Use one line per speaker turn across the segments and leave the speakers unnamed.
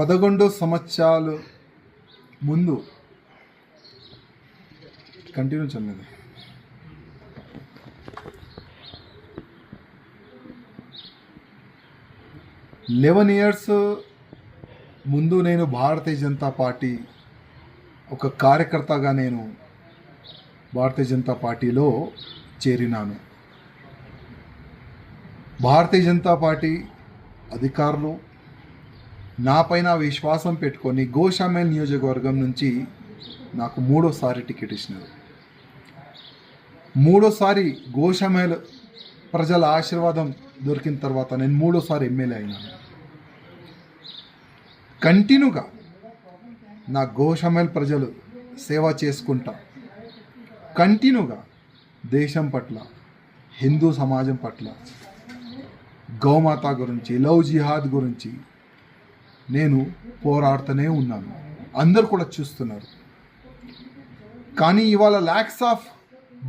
11 సంవత్సరాలు ముందు continue చల్లదు 11 years ముందు నేను భారతీయ జనతా పార్టీ ఒక కార్యకర్తగా నేను భారతీయ జనతా పార్టీలో చేరినాను. భారతీయ జనతా పార్టీ అధికారులు నాపైన విశ్వాసం పెట్టుకొని గోషామేల్ నియోజకవర్గం నుంచి నాకు 3వసారి టికెట్ ఇచ్చినారు. 3వసారి గోషామేల్ ప్రజల ఆశీర్వాదం దొరికిన తర్వాత నేను 3వసారి ఎమ్మెల్యే అయినాను. కంటిన్యూగా నా గోషామేల్ ప్రజలు సేవ చేసుకుంటా కంటిన్యూగా దేశం పట్ల, హిందూ సమాజం పట్ల, గౌమాత గురించి, లవ్ జిహాద్ గురించి నేను పోరాడుతూనే ఉన్నాను. అందరు కూడా చూస్తున్నారు. కానీ ఇవాళ ల్యాక్స్ ఆఫ్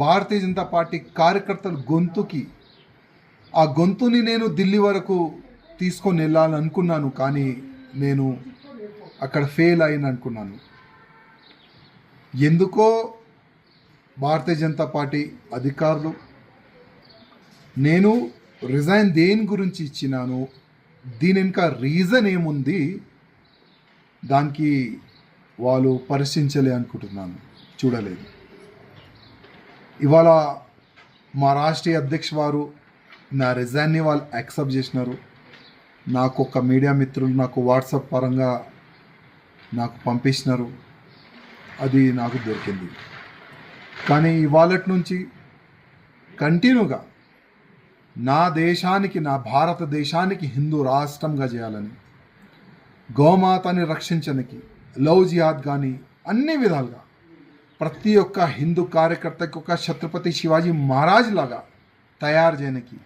భారతీయ జనతా పార్టీ కార్యకర్తల గొంతుకి ఆ గొంతుని నేను ఢిల్లీ వరకు తీసుకొని వెళ్ళాలనుకున్నాను. కానీ నేను అక్కడ ఫెయిల్ అయిన అనుకున్నాను. ఎందుకో భారతీయ జనతా పార్టీ అధికారులు నేను రిజైన్ దేని గురించి ఇచ్చినాను, దీని ఇంకా రీజన్ ఏముంది, దానికి వాళ్ళు పరిశీలించలే అనుకుంటున్నాను, చూడలేదు. ఇవాళ మా రాష్ట్రీయ అధ్యక్ష వారు నా రిజైన్ని వాళ్ళు యాక్సెప్ట్ చేసినారు. నాకు ఒక మీడియా మిత్రులు నాకు వాట్సాప్ పరంగా నాకు పంపించినారు. అది నాకు దొరికింది. కానీ ఇవాళ నుంచి కంటిన్యూగా నా దేశానికి, నా భారతదేశానికి హిందూ రాష్ట్రంగా చేయాలని, గోమాతని రక్షించడానికి, లవ్ జిహాద్ కానీ అన్ని విధాలుగా ప్రతి ఒక్క హిందూ కార్యకర్తకి ఒక ఛత్రపతి శివాజీ మహారాజ్ లాగా తయారు చేయడానికి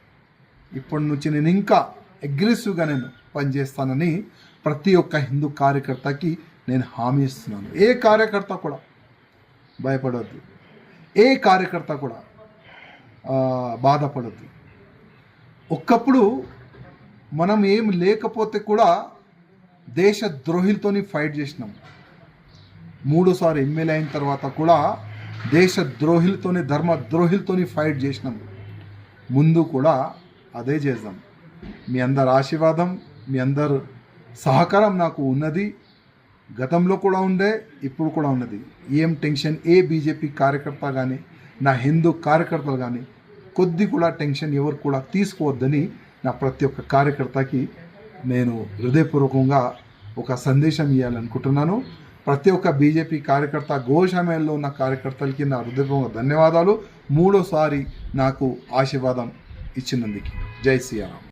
ఇప్పటి నుంచి నేను ఇంకా అగ్రెసివ్గా నేను పనిచేస్తానని ప్రతి ఒక్క హిందూ కార్యకర్తకి నేను హామీ ఇస్తున్నాను. ఏ కార్యకర్త కూడా భయపడవద్దు, ఏ కార్యకర్త కూడా బాధపడద్దు. ఒక్కప్పుడు మనం ఏం లేకపోతే కూడా దేశ ద్రోహులతోని ఫైట్ చేసినాం. 3సారి ఎమ్మెల్యే అయిన తర్వాత కూడా దేశ ద్రోహులతోని, ధర్మ ద్రోహులతోని ఫైట్ చేసినాం. ముందు కూడా అదే చేద్దాం. మీ అందరి ఆశీర్వాదం, మీ అందరు సహకారం నాకు ఉన్నది. గతంలో కూడా ఉండే, ఇప్పుడు కూడా ఉన్నది. ఏం టెన్షన్ ఏ బీజేపీ కార్యకర్త కానీ, నా హిందూ కార్యకర్తలు కానీ కొద్ది కూడా టెన్షన్ ఎవరు కూడా తీసుకోవద్దని నా ప్రతి ఒక్క కార్యకర్తకి నేను హృదయపూర్వకంగా ఒక సందేశం ఇవ్వాలనుకుంటున్నాను. ప్రతి ఒక్క బీజేపీ కార్యకర్త, గోషామేల్లో ఉన్న కార్యకర్తలకి నా హృదయపూర్వక ధన్యవాదాలు. 3వసారి నాకు ఆశీర్వాదం ఇచ్చినందుకు. జై శ్రీరామ్.